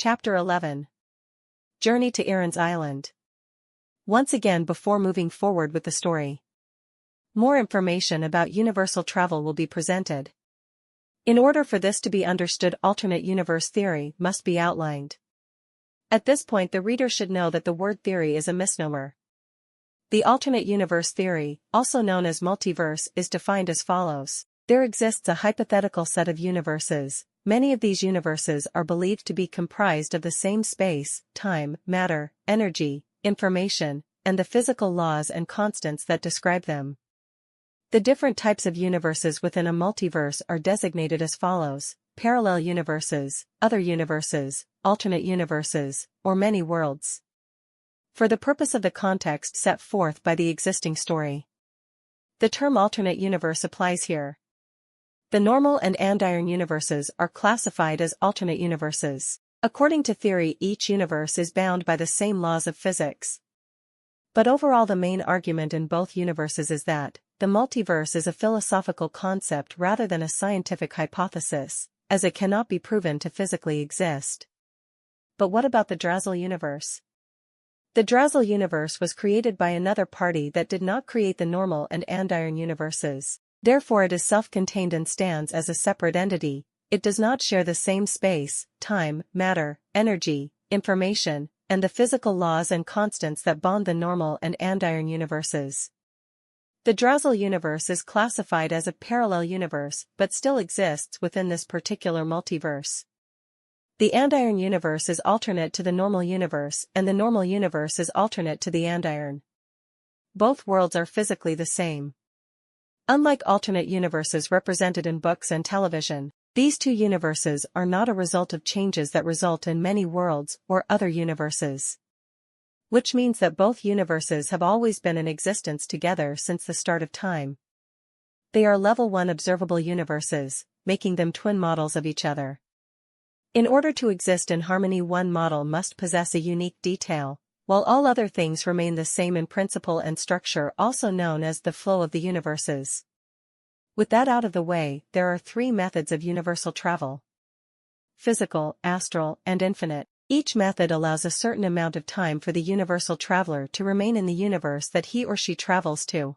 Chapter 11. Journey to Earon's Island. Once again, before moving forward with the story, more information about universal travel will be presented. In order for this to be understood, alternate universe theory must be outlined. At this point, the reader should know that the word theory is a misnomer. The alternate universe theory, also known as multiverse, is defined as follows. There exists a hypothetical set of universes. Many of these universes are believed to be comprised of the same space, time, matter, energy, information, and the physical laws and constants that describe them. The different types of universes within a multiverse are designated as follows: parallel universes, other universes, alternate universes, or many worlds. For the purpose of the context set forth by the existing story, the term alternate universe applies here. The normal and Andiron universes are classified as alternate universes. According to theory, each universe is bound by the same laws of physics. But overall, the main argument in both universes is that the multiverse is a philosophical concept rather than a scientific hypothesis, as it cannot be proven to physically exist. But what about the Drazel universe? The Drazel universe was created by another party that did not create the normal and Andiron universes. Therefore, it is self-contained and stands as a separate entity. It does not share the same space, time, matter, energy, information, and the physical laws and constants that bond the normal and Andiron universes. The Drazel universe is classified as a parallel universe but still exists within this particular multiverse. The Andiron universe is alternate to the normal universe, and the normal universe is alternate to the Andiron. Both worlds are physically the same. Unlike alternate universes represented in books and television, these two universes are not a result of changes that result in many worlds or other universes. Which means that both universes have always been in existence together since the start of time. They are level 1 observable universes, making them twin models of each other. In order to exist in harmony, one model must possess a unique detail, while all other things remain the same in principle and structure, also known as the flow of the universes. With that out of the way, there are 3 methods of universal travel: physical, astral, and infinite. Each method allows a certain amount of time for the universal traveler to remain in the universe that he or she travels to.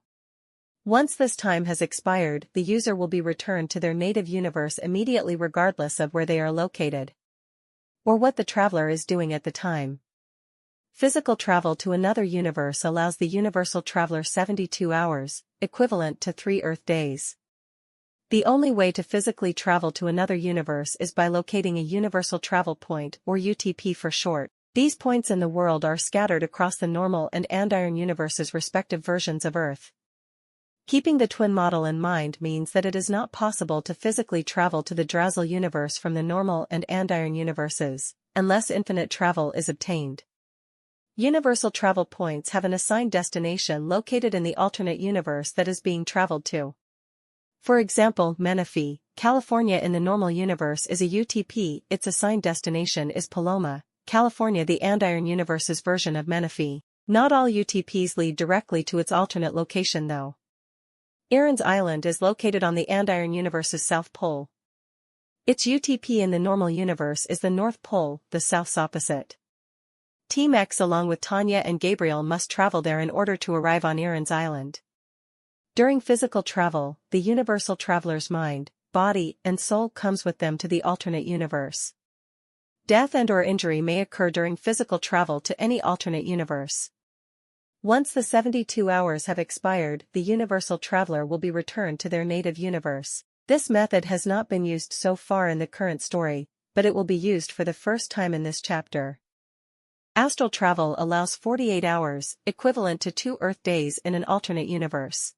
Once this time has expired, the user will be returned to their native universe immediately, regardless of where they are located or what the traveler is doing at the time. Physical travel to another universe allows the universal traveler 72 hours, equivalent to 3 Earth days. The only way to physically travel to another universe is by locating a universal travel point, or UTP for short. These points in the world are scattered across the normal and Andiron universes' respective versions of Earth. Keeping the twin model in mind means that it is not possible to physically travel to the Drazel universe from the normal and Andiron universes, unless infinite travel is obtained. Universal travel points have an assigned destination located in the alternate universe that is being traveled to. For example, Menifee, California in the normal universe is a UTP, its assigned destination is Paloma, California, the Andiron universe's version of Menifee. Not all UTPs lead directly to its alternate location though. Earon's Island is located on the Andiron universe's south pole. Its UTP in the normal universe is the North Pole, the South's opposite. Team X along with Tanya and Gabriel must travel there in order to arrive on Earon's Island. During physical travel, the universal traveler's mind, body, and soul comes with them to the alternate universe. Death and/or injury may occur during physical travel to any alternate universe. Once the 72 hours have expired, the universal traveler will be returned to their native universe. This method has not been used so far in the current story, but it will be used for the first time in this chapter. Astral travel allows 48 hours, equivalent to 2 Earth days in an alternate universe,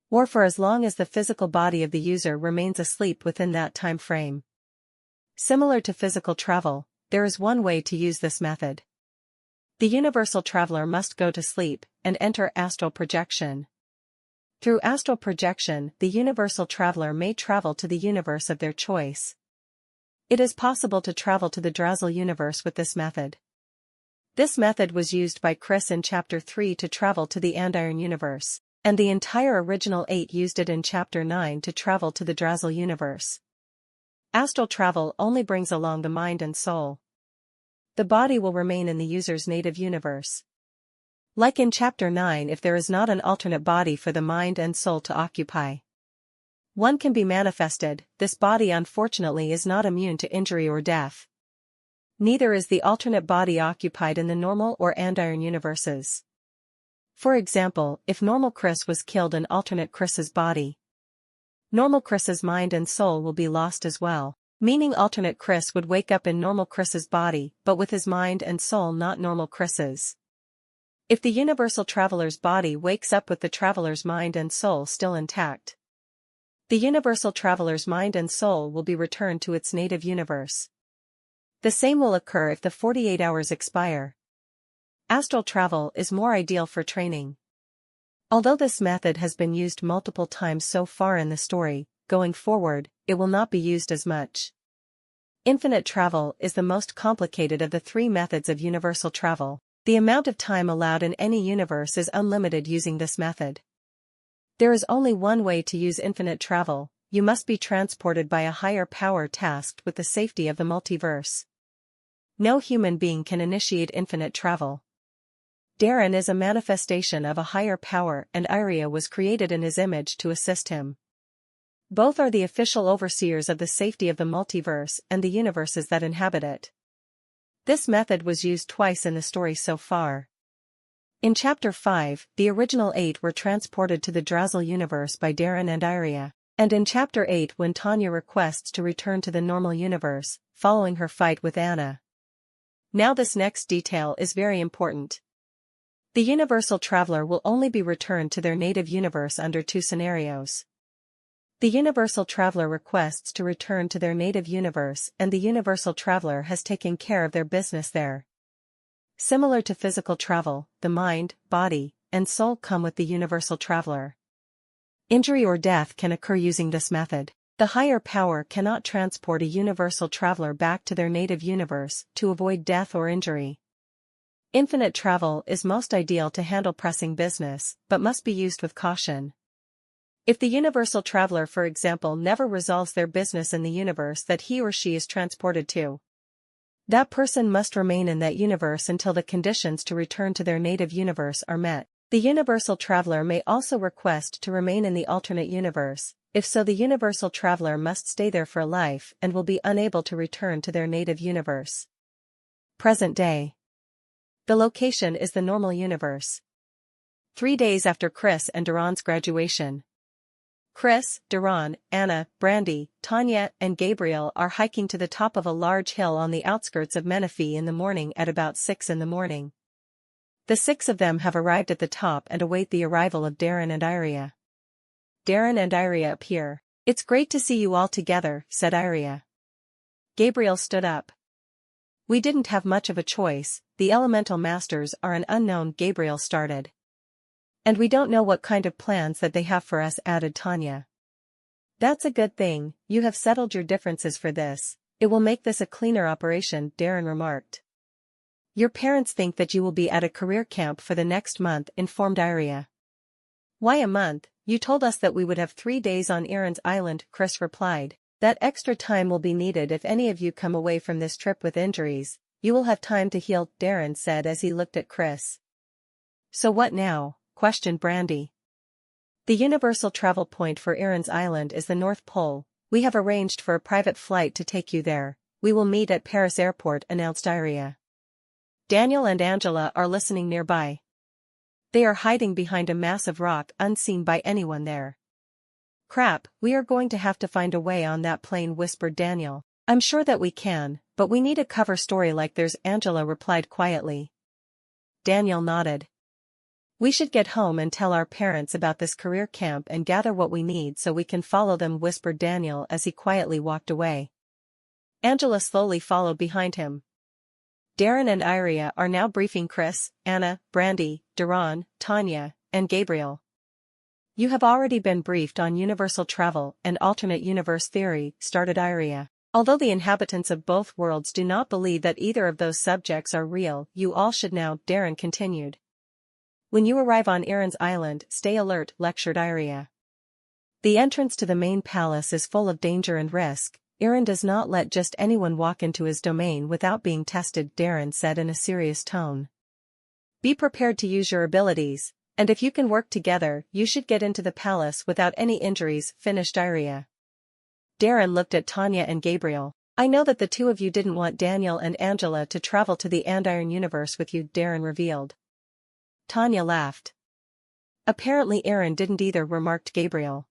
or for as long as the physical body of the user remains asleep within that time frame. Similar to physical travel, there is one way to use this method. The universal traveler must go to sleep and enter astral projection. Through astral projection, the universal traveler may travel to the universe of their choice. It is possible to travel to the Drazel universe with this method. This method was used by Chris in Chapter 3 to travel to the Andiron universe, and the entire original 8 used it in Chapter 9 to travel to the Drazel universe. Astral travel only brings along the mind and soul. The body will remain in the user's native universe. Like in Chapter 9, if there is not an alternate body for the mind and soul to occupy. One can be manifested. This body unfortunately is not immune to injury or death. Neither is the alternate body occupied in the normal or Andiron universes. For example, if normal Chris was killed in alternate Chris's body, normal Chris's mind and soul will be lost as well, meaning alternate Chris would wake up in normal Chris's body but with his mind and soul not normal Chris's. If the universal traveler's body wakes up with the traveler's mind and soul still intact, the universal traveler's mind and soul will be returned to its native universe. The same will occur if the 48 hours expire. Astral travel is more ideal for training. Although this method has been used multiple times so far in the story, going forward, it will not be used as much. Infinite travel is the most complicated of the three methods of universal travel. The amount of time allowed in any universe is unlimited using this method. There is only one way to use infinite travel: you must be transported by a higher power tasked with the safety of the multiverse. No human being can initiate infinite travel. Darren is a manifestation of a higher power and Iria was created in his image to assist him. Both are the official overseers of the safety of the multiverse and the universes that inhabit it. This method was used twice in the story so far. In Chapter 5, the original 8 were transported to the Drazel universe by Darren and Iria, and in Chapter 8 when Tanya requests to return to the normal universe, following her fight with Anna. Now this next detail is very important. The universal traveler will only be returned to their native universe under two scenarios. The universal traveler requests to return to their native universe and the universal traveler has taken care of their business there. Similar to physical travel, the mind, body, and soul come with the universal traveler. Injury or death can occur using this method. The higher power cannot transport a universal traveler back to their native universe to avoid death or injury. Infinite travel is most ideal to handle pressing business, but must be used with caution. If the universal traveler, for example, never resolves their business in the universe that he or she is transported to, that person must remain in that universe until the conditions to return to their native universe are met. The universal traveler may also request to remain in the alternate universe. If so, the universal traveler must stay there for life and will be unable to return to their native universe. Present day. The location is the normal universe. 3 days after Chris and Duran's graduation. Chris, Duran, Anna, Brandy, Tanya, and Gabriel are hiking to the top of a large hill on the outskirts of Menifee in the morning at about 6 in the morning. The 6 of them have arrived at the top and await the arrival of Darren and Iria. Darren and Iria appear. "It's great to see you all together," said Iria. Gabriel stood up. "We didn't have much of a choice, the elemental masters are an unknown," Gabriel started. "And we don't know what kind of plans that they have for us," added Tanya. "That's a good thing, you have settled your differences for this. It will make this a cleaner operation," Darren remarked. "Your parents think that you will be at a career camp for the next month," informed Iria. "Why a month? You told us that we would have 3 days on Earon's island," Chris replied. "That extra time will be needed if any of you come away from this trip with injuries. You will have time to heal," Darren said as he looked at Chris. "So what now?" questioned Brandy. "The universal travel point for Earon's island is the North Pole. We have arranged for a private flight to take you there. We will meet at Paris airport," announced Iria. Daniel and Angela are listening nearby. They are hiding behind a massive rock unseen by anyone there. "Crap, we are going to have to find a way on that plane," whispered Daniel. "I'm sure that we can, but we need a cover story like theirs," Angela replied quietly. Daniel nodded. "We should get home and tell our parents about this career camp and gather what we need so we can follow them," whispered Daniel as he quietly walked away. Angela slowly followed behind him. Darren and Iria are now briefing Chris, Anna, Brandy, Duran, Tanya, and Gabriel. "You have already been briefed on universal travel and alternate universe theory," started Iria. "Although the inhabitants of both worlds do not believe that either of those subjects are real, you all should now," Darren continued. "When you arrive on Earon's island, stay alert," lectured Iria. "The entrance to the main palace is full of danger and risk. Earon does not let just anyone walk into his domain without being tested, Darren said in a serious tone. Be prepared to use your abilities, and if you can work together, you should get into the palace without any injuries, finished Iria. Darren looked at Tanya and Gabriel. I know that the two of you didn't want Daniel and Angela to travel to the Andiron Universe with you, Darren revealed. Tanya laughed. Apparently Earon didn't either, remarked Gabriel.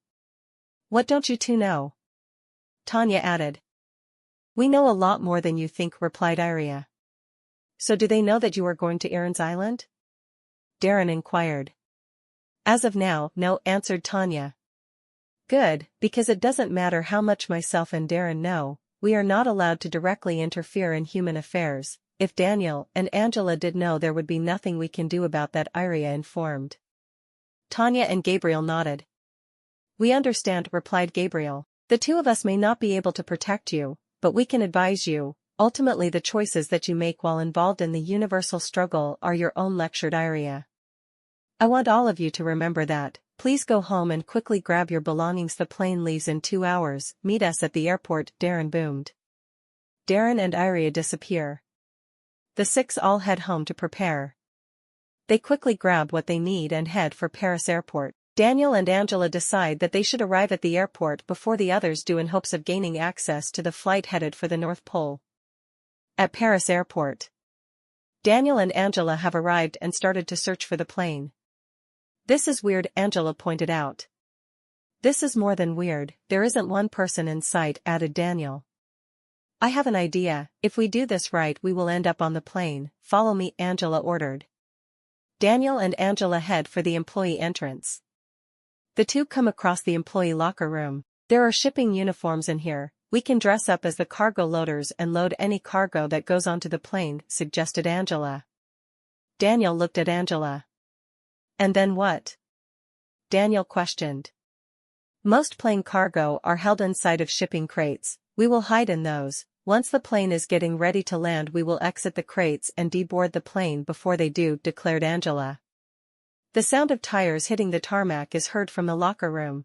What don't you two know? Tanya added. We know a lot more than you think, replied Iria. So do they know that you are going to Earon's island? Darren inquired. As of now, no, answered Tanya. Good, because it doesn't matter how much myself and Darren know, we are not allowed to directly interfere in human affairs. If Daniel and Angela did know, there would be nothing we can do about that, Iria informed. Tanya and Gabriel nodded. We understand, replied Gabriel. The two of us may not be able to protect you, but we can advise you. Ultimately the choices that you make while involved in the universal struggle are your own, lectured Iria. I want all of you to remember that. Please go home and quickly grab your belongings. The plane leaves in 2 hours. Meet us at the airport, Darren boomed. Darren and Iria disappear. The six all head home to prepare. They quickly grab what they need and head for Paris airport. Daniel and Angela decide that they should arrive at the airport before the others do in hopes of gaining access to the flight headed for the North Pole. At Paris airport, Daniel and Angela have arrived and started to search for the plane. This is weird, Angela pointed out. This is more than weird, there isn't one person in sight, added Daniel. I have an idea, if we do this right we will end up on the plane. Follow me, Angela ordered. Daniel and Angela head for the employee entrance. The two come across the employee locker room. There are shipping uniforms in here. We can dress up as the cargo loaders and load any cargo that goes onto the plane, suggested Angela. Daniel looked at Angela. And then what? Daniel questioned. Most plane cargo are held inside of shipping crates. We will hide in those. Once the plane is getting ready to land we will exit the crates and deboard the plane before they do, declared Angela. The sound of tires hitting the tarmac is heard from the locker room.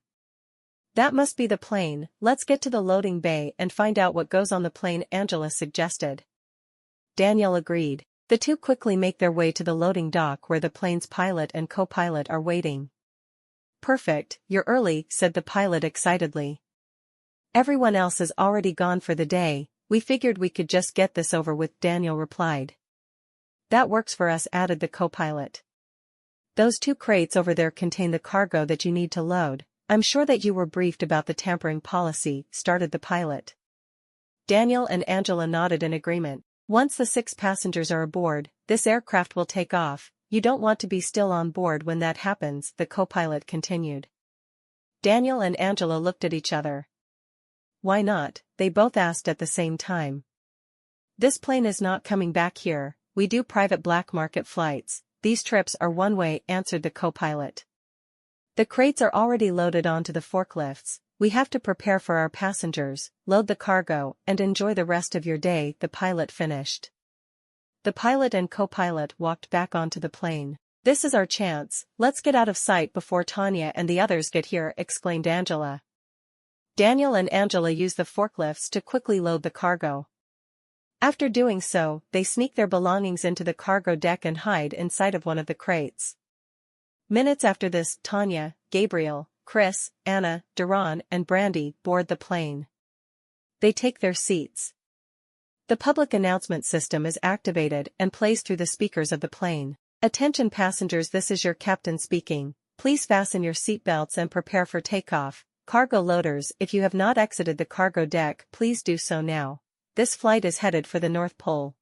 That must be the plane. Let's get to the loading bay and find out what goes on the plane, Angela suggested. Daniel agreed. The two quickly make their way to the loading dock where the plane's pilot and co-pilot are waiting. Perfect, you're early, said the pilot excitedly. Everyone else is already gone for the day, we figured we could just get this over with, Daniel replied. That works for us, added the co-pilot. Those two crates over there contain the cargo that you need to load. I'm sure that you were briefed about the tampering policy, started the pilot. Daniel and Angela nodded in agreement. Once the 6 passengers are aboard, this aircraft will take off. You don't want to be still on board when that happens, the co-pilot continued. Daniel and Angela looked at each other. Why not? They both asked at the same time. This plane is not coming back here. We do private black market flights. These trips are one way, answered the co-pilot. The crates are already loaded onto the forklifts. We have to prepare for our passengers, load the cargo, and enjoy the rest of your day, the pilot finished. The pilot and co-pilot walked back onto the plane. This is our chance, let's get out of sight before Tanya and the others get here, exclaimed Angela. Daniel and Angela used the forklifts to quickly load the cargo. After doing so, they sneak their belongings into the cargo deck and hide inside of one of the crates. Minutes after this, Tanya, Gabriel, Chris, Anna, Duran, and Brandy board the plane. They take their seats. The public announcement system is activated and plays through the speakers of the plane. Attention passengers, this is your captain speaking. Please fasten your seatbelts and prepare for takeoff. Cargo loaders, if you have not exited the cargo deck, please do so now. This flight is headed for the North Pole.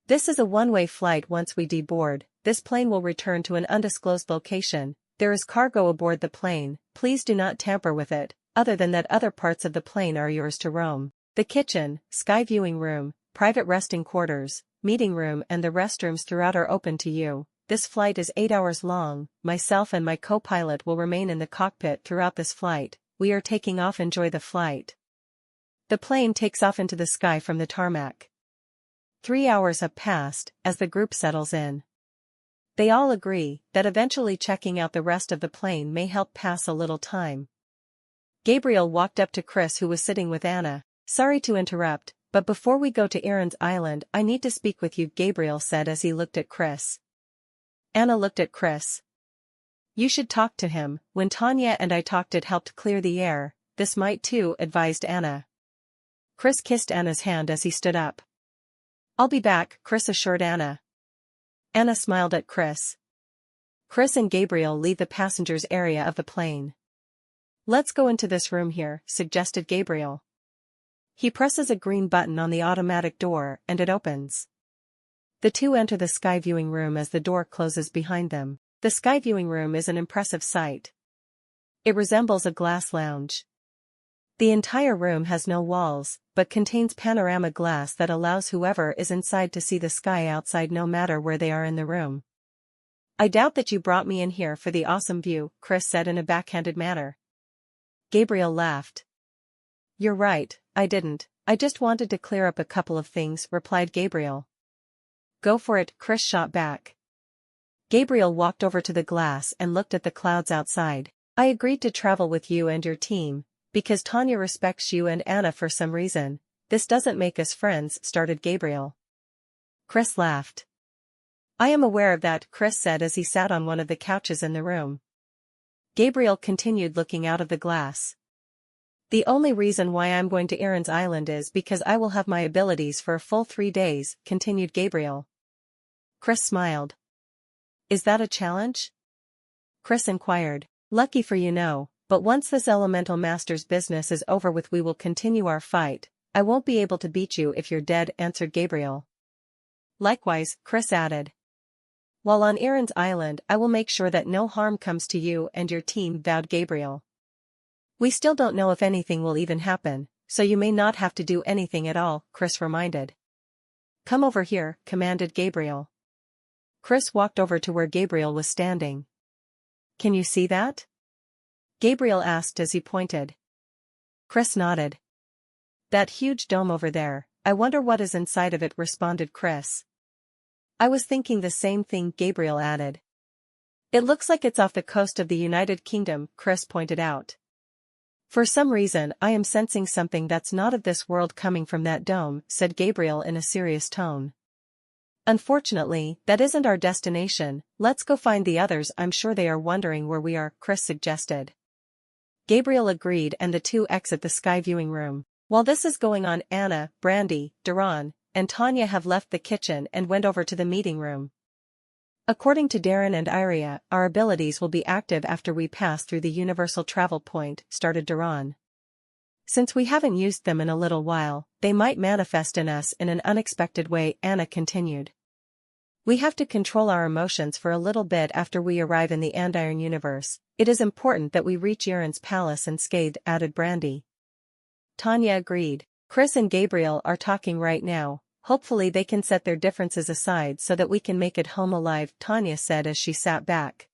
This is a one-way flight. Once we deboard, this plane will return to an undisclosed location. There is cargo aboard the plane, please do not tamper with it, other than that other parts of the plane are yours to roam. The kitchen, sky viewing room, private resting quarters, meeting room and the restrooms throughout are open to you. This flight is 8 hours long, myself and my co-pilot will remain in the cockpit throughout this flight. We are taking off, enjoy the flight. The plane takes off into the sky from the tarmac. 3 hours have passed, as the group settles in. They all agree that eventually checking out the rest of the plane may help pass a little time. Gabriel walked up to Chris, who was sitting with Anna. Sorry to interrupt, but before we go to Earon's island I need to speak with you, Gabriel said as he looked at Chris. Anna looked at Chris. You should talk to him. When Tanya and I talked it helped clear the air, this might too, advised Anna. Chris kissed Anna's hand as he stood up. I'll be back, Chris assured Anna. Anna smiled at Chris. Chris and Gabriel leave the passengers area of the plane. Let's go into this room here, suggested Gabriel. He presses a green button on the automatic door and it opens. The two enter the sky viewing room as the door closes behind them. The sky viewing room is an impressive sight. It resembles a glass lounge. The entire room has no walls, but contains panorama glass that allows whoever is inside to see the sky outside no matter where they are in the room. I doubt that you brought me in here for the awesome view, Chris said in a backhanded manner. Gabriel laughed. You're right, I didn't. I just wanted to clear up a couple of things, replied Gabriel. Go for it, Chris shot back. Gabriel walked over to the glass and looked at the clouds outside. I agreed to travel with you and your team, because Tanya respects you and Anna for some reason. This doesn't make us friends, started Gabriel. Chris laughed. I am aware of that, Chris said as he sat on one of the couches in the room. Gabriel continued looking out of the glass. The only reason why I'm going to Earon's island is because I will have my abilities for a full 3 days, continued Gabriel. Chris smiled. Is that a challenge? Chris inquired. Lucky for you, no, but once this elemental master's business is over with we will continue our fight. I won't be able to beat you if you're dead, answered Gabriel. Likewise, Chris added. While on Earon's island I will make sure that no harm comes to you and your team, vowed Gabriel. We still don't know if anything will even happen, so you may not have to do anything at all, Chris reminded. Come over here, commanded Gabriel. Chris walked over to where Gabriel was standing. Can you see that? Gabriel asked as he pointed. Chris nodded. That huge dome over there, I wonder what is inside of it, responded Chris. I was thinking the same thing, Gabriel added. It looks like it's off the coast of the United Kingdom, Chris pointed out. For some reason I am sensing something that's not of this world coming from that dome, said Gabriel in a serious tone. Unfortunately, that isn't our destination. Let's go find the others. I'm sure they are wondering where we are, Chris suggested. Gabriel agreed and the two exit the sky viewing room. While this is going on, Anna, Brandy, Earon, and Tanya have left the kitchen and went over to the meeting room. According to Darren and Iria, our abilities will be active after we pass through the universal travel point, started Earon. Since we haven't used them in a little while, they might manifest in us in an unexpected way, Anna continued. We have to control our emotions for a little bit after we arrive in the Andiron Universe. It is important that we reach Earon's palace unscathed, added Brandy. Tanya agreed. Chris and Gabriel are talking right now. Hopefully they can set their differences aside so that we can make it home alive, Tanya said as she sat back.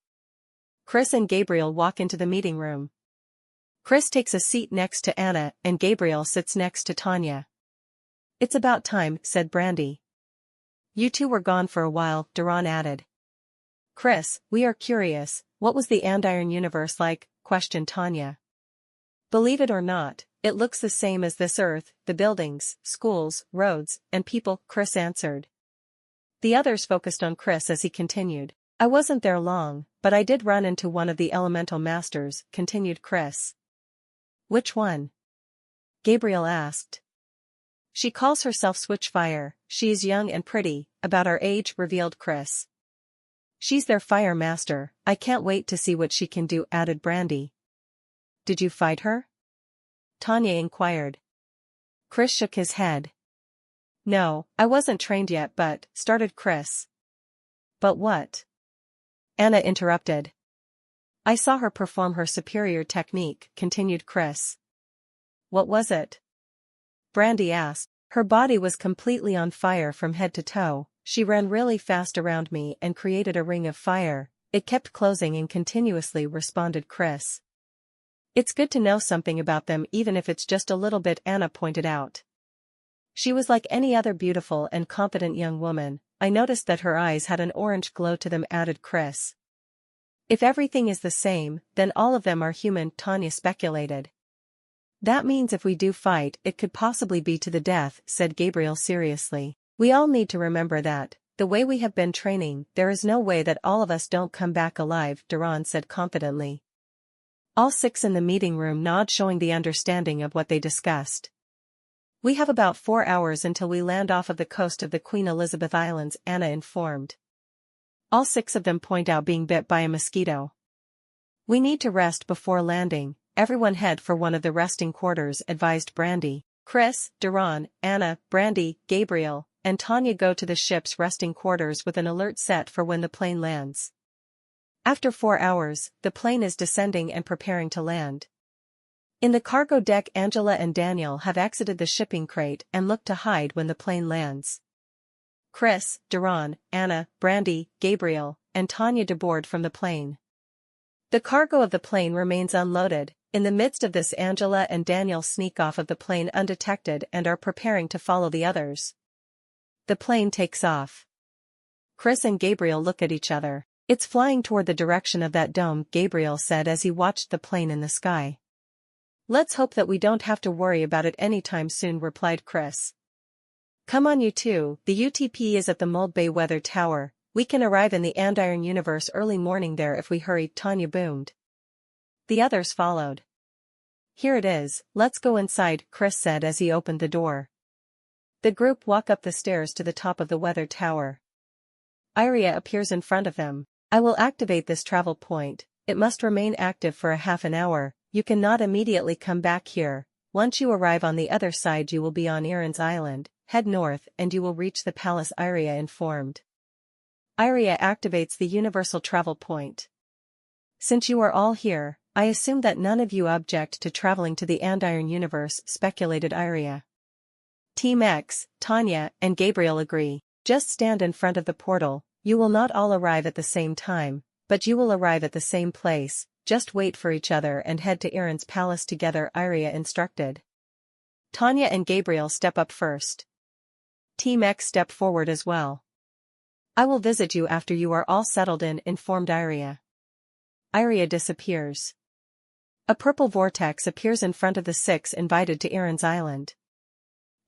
Chris and Gabriel walk into the meeting room. Chris takes a seat next to Anna and Gabriel sits next to Tanya. It's about time, said Brandy. You two were gone for a while, Earon added. Chris, we are curious, what was the Andiron Universe like? Questioned Tanya. Believe it or not, it looks the same as this Earth, the buildings, schools, roads, and people, Chris answered. The others focused on Chris as he continued. I wasn't there long, but I did run into one of the elemental masters, continued Chris. Which one? Gabriel asked. She calls herself Switchfire. She is young and pretty, about our age, revealed Chris. She's their fire master. I can't wait to see what she can do, added Brandy. Did you fight her? Tanya inquired. Chris shook his head. No, I wasn't trained yet, but, started Chris. But what? Anna interrupted. I saw her perform her superior technique, continued Chris. What was it? Brandy asked. Her body was completely on fire from head to toe. She ran really fast around me and created a ring of fire. It kept closing and continuously, responded Chris. It's good to know something about them even if it's just a little bit, Anna pointed out. She was like any other beautiful and confident young woman. I noticed that her eyes had an orange glow to them, added Chris. If everything is the same, then all of them are human, Tanya speculated. That means if we do fight, it could possibly be to the death, said Gabriel seriously. We all need to remember that, the way we have been training, there is no way that all of us don't come back alive, Earon said confidently. All 6 in the meeting room nod, showing the understanding of what they discussed. We have about 4 hours until we land off of the coast of the Queen Elizabeth Islands, Anna informed. All 6 of them point out being bit by a mosquito. We need to rest before landing, everyone head for one of the resting quarters, advised Brandy. Chris, Earon, Anna, Brandy, Gabriel, and Tanya go to the ship's resting quarters with an alert set for when the plane lands. After 4 hours, the plane is descending and preparing to land. In the cargo deck, Angela and Daniel have exited the shipping crate and look to hide when the plane lands. Chris, Earon, Anna, Brandy, Gabriel, and Tanya deboard from the plane. The cargo of the plane remains unloaded. In the midst of this, Angela and Daniel sneak off of the plane undetected and are preparing to follow the others. The plane takes off. Chris and Gabriel look at each other. It's flying toward the direction of that dome, Gabriel said as he watched the plane in the sky. Let's hope that we don't have to worry about it anytime soon, replied Chris. Come on you two, the UTP is at the Mold Bay Weather Tower, we can arrive in the Andiron Universe early morning there if we hurry, Tanya boomed. The others followed. Here it is, let's go inside, Chris said as he opened the door. The group walk up the stairs to the top of the weather tower. Iria appears in front of them. I will activate this travel point, it must remain active for a half an hour, you cannot immediately come back here, once you arrive on the other side you will be on Earon's Island, head north and you will reach the palace, Iria informed. Iria activates the universal travel point. Since you are all here, I assume that none of you object to traveling to the Andiron Universe, speculated Iria. Team X, Tanya, and Gabriel agree. Just stand in front of the portal, you will not all arrive at the same time, but you will arrive at the same place, just wait for each other and head to Earon's palace together, Iria instructed. Tanya and Gabriel step up first. Team X step forward as well. I will visit you after you are all settled in, informed Iria. Iria disappears. A purple vortex appears in front of the 6 invited to Earon's Island.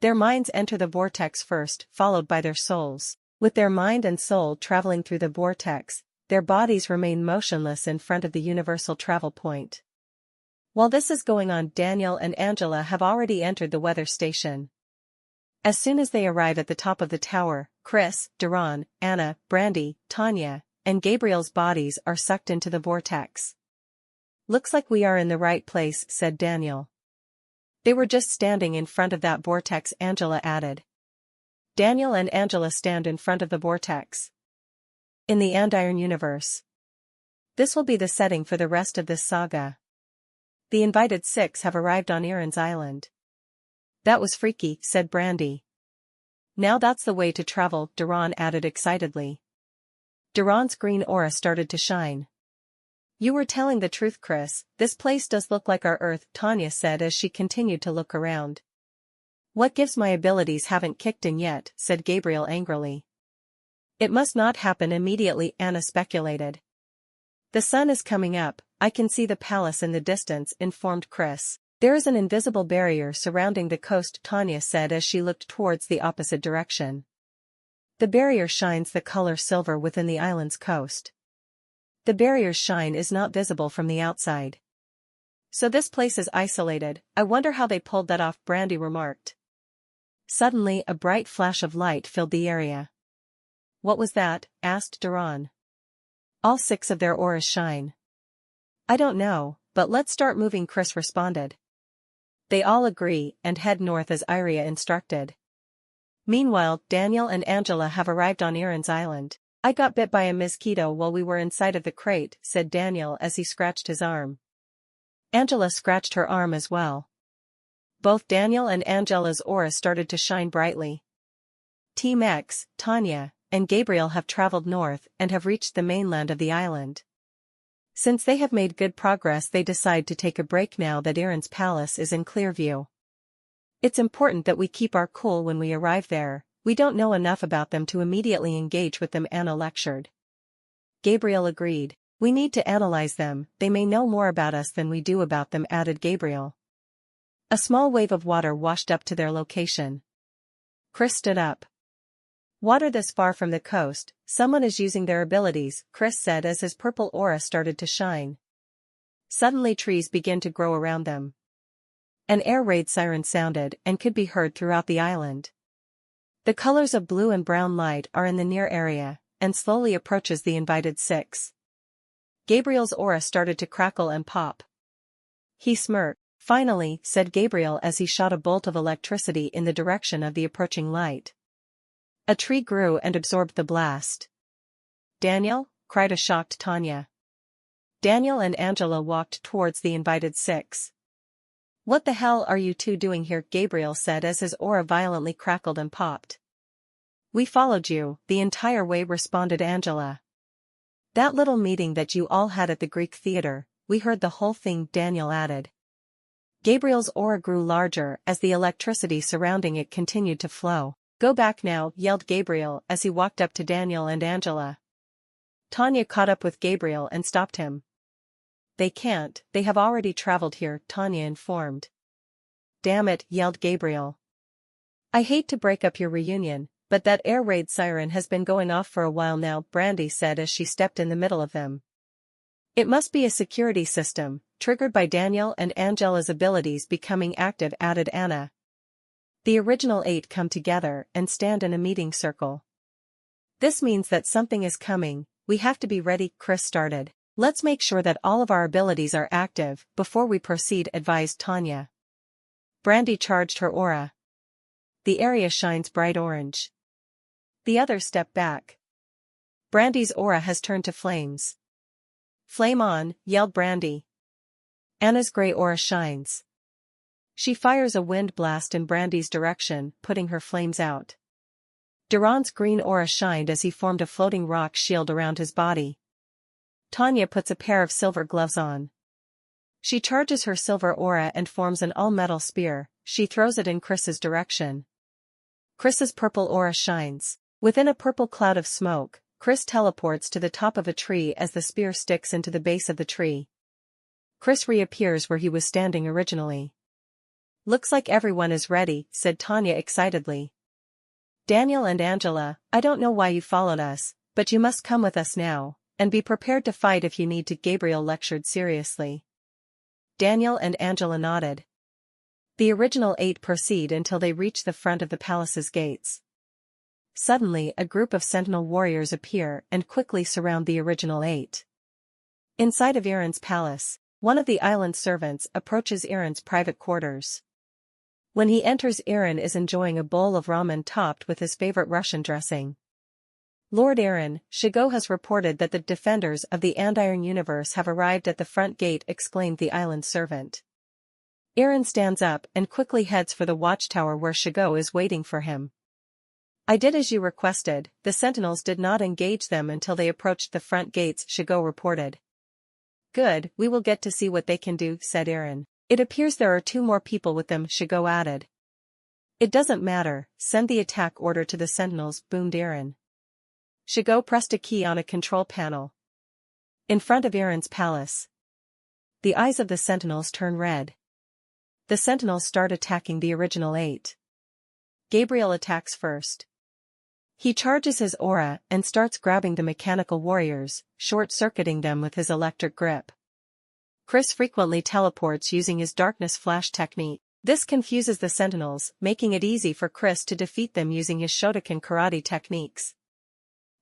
Their minds enter the vortex first, followed by their souls. With their mind and soul traveling through the vortex, their bodies remain motionless in front of the universal travel point. While this is going on, Daniel and Angela have already entered the weather station. As soon as they arrive at the top of the tower, Chris, Earon, Anna, Brandy, Tanya, and Gabriel's bodies are sucked into the vortex. Looks like we are in the right place, said Daniel. They were just standing in front of that vortex, Angela added. Daniel and Angela stand in front of the vortex. In the Andiron Universe. This will be the setting for the rest of this saga. The invited 6 have arrived on Earon's Island. That was freaky, said Brandy. Now that's the way to travel, Earon added excitedly. Earon's green aura started to shine. You were telling the truth, Chris, this place does look like our Earth, Tanya said as she continued to look around. What gives my abilities haven't kicked in yet, said Gabriel angrily. It must not happen immediately, Anna speculated. The sun is coming up, I can see the palace in the distance, informed Chris. There is an invisible barrier surrounding the coast, Tanya said as she looked towards the opposite direction. The barrier shines the color silver within the island's coast. The barrier's shine is not visible from the outside. So this place is isolated, I wonder how they pulled that off, Brandy remarked. Suddenly a bright flash of light filled the area. What was that? Asked Earon. All 6 of their auras shine. I don't know, but let's start moving, Chris responded. They all agree and head north as Iria instructed. Meanwhile, Daniel and Angela have arrived on Earon's Island. I got bit by a mosquito while we were inside of the crate, said Daniel as he scratched his arm. Angela scratched her arm as well. Both Daniel and Angela's auras started to shine brightly. Team X, Tanya, and Gabriel have traveled north and have reached the mainland of the island. Since they have made good progress, they decide to take a break now that Earon's palace is in clear view. It's important that we keep our cool when we arrive there. We don't know enough about them to immediately engage with them, Anna lectured. Gabriel agreed. We need to analyze them, they may know more about us than we do about them, added Gabriel. A small wave of water washed up to their location. Chris stood up. Water this far from the coast, someone is using their abilities, Chris said as his purple aura started to shine. Suddenly trees began to grow around them. An air raid siren sounded and could be heard throughout the island. The colors of blue and brown light are in the near area, and slowly approaches the invited six. Gabriel's aura started to crackle and pop. He smirked. Finally, said Gabriel as he shot a bolt of electricity in the direction of the approaching light. A tree grew and absorbed the blast. Daniel? Cried a shocked Tanya. Daniel and Angela walked towards the invited six. What the hell are you two doing here? Gabriel said as his aura violently crackled and popped. We followed you, the entire way, responded Angela. That little meeting that you all had at the Greek theater, we heard the whole thing, Daniel added. Gabriel's aura grew larger as the electricity surrounding it continued to flow. Go back now, yelled Gabriel as he walked up to Daniel and Angela. Tanya caught up with Gabriel and stopped him. They can't, they have already traveled here, Tanya informed. Damn it, yelled Gabriel. I hate to break up your reunion, but that air raid siren has been going off for a while now, Brandy said as she stepped in the middle of them. It must be a security system, triggered by Daniel and Angela's abilities becoming active, added Anna. The original 8 come together and stand in a meeting circle. This means that something is coming, we have to be ready, Chris started. Let's make sure that all of our abilities are active before we proceed, advised Tanya. Brandy charged her aura. The area shines bright orange. The others step back. Brandy's aura has turned to flames. Flame on, yelled Brandy. Anna's gray aura shines. She fires a wind blast in Brandy's direction, putting her flames out. Duran's green aura shined as he formed a floating rock shield around his body. Tanya puts a pair of silver gloves on. She charges her silver aura and forms an all-metal spear. She throws it in Chris's direction. Chris's purple aura shines. Within a purple cloud of smoke, Chris teleports to the top of a tree as the spear sticks into the base of the tree. Chris reappears where he was standing originally. Looks like everyone is ready, said Tanya excitedly. Daniel and Angela, I don't know why you followed us, but you must come with us now, and be prepared to fight if you need to, Gabriel lectured seriously. Daniel and Angela nodded. The original 8 proceed until they reach the front of the palace's gates. Suddenly a group of sentinel warriors appear and quickly surround the original 8. Inside of Earon's palace, one of the island servants approaches Earon's private quarters. When he enters, Earon is enjoying a bowl of ramen topped with his favorite Russian dressing. Lord Earon, Shigo has reported that the defenders of the Andiron Universe have arrived at the front gate, exclaimed the island servant. Earon stands up and quickly heads for the watchtower where Shigo is waiting for him. I did as you requested, the sentinels did not engage them until they approached the front gates, Shigo reported. Good, we will get to see what they can do, said Earon. It appears there are 2 more people with them, Shigo added. It doesn't matter, send the attack order to the sentinels, boomed Earon. Shigo pressed a key on a control panel. In front of Earon's palace. The eyes of the sentinels turn red. The sentinels start attacking the original 8. Gabriel attacks first. He charges his aura and starts grabbing the mechanical warriors, short-circuiting them with his electric grip. Chris frequently teleports using his darkness flash technique. This confuses the sentinels, making it easy for Chris to defeat them using his Shotokan karate techniques.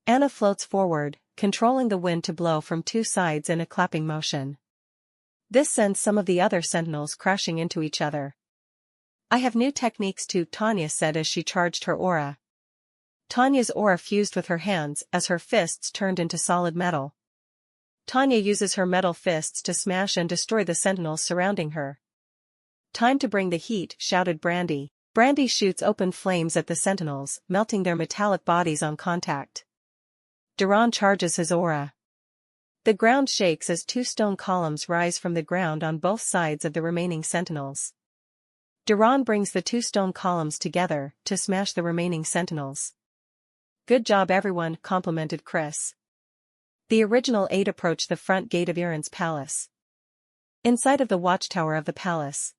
Anna floats forward, controlling the wind to blow from 2 sides in a clapping motion. This sends some of the other sentinels crashing into each other. I have new techniques too, Tanya said as she charged her aura. Tanya's aura fused with her hands as her fists turned into solid metal. Tanya uses her metal fists to smash and destroy the sentinels surrounding her. Time to bring the heat, shouted Brandy. Brandy shoots open flames at the sentinels, melting their metallic bodies on contact. Duran charges his aura. The ground shakes as 2 stone columns rise from the ground on both sides of the remaining sentinels. Duran brings the 2 stone columns together to smash the remaining sentinels. Good job everyone, complimented Chris. The original 8 approach the front gate of Earon's palace. Inside of the watchtower of the palace.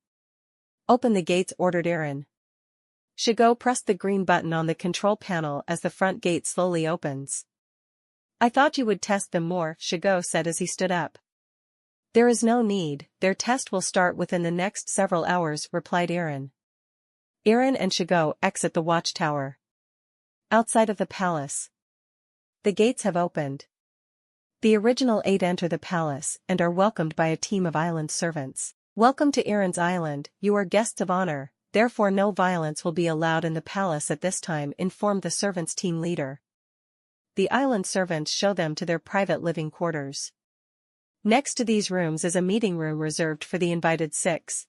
Open the gates, ordered Earon. Shigo pressed the green button on the control panel as the front gate slowly opens. I thought you would test them more, Shigo said as he stood up. There is no need, their test will start within the next several hours, replied Earon. Earon and Shigo exit the watchtower. Outside of the palace. The gates have opened. The original 8 enter the palace and are welcomed by a team of island servants. Welcome to Earon's island, you are guests of honor, therefore no violence will be allowed in the palace at this time, informed the servants' team leader. The island servants show them to their private living quarters. Next to these rooms is a meeting room reserved for the invited 6.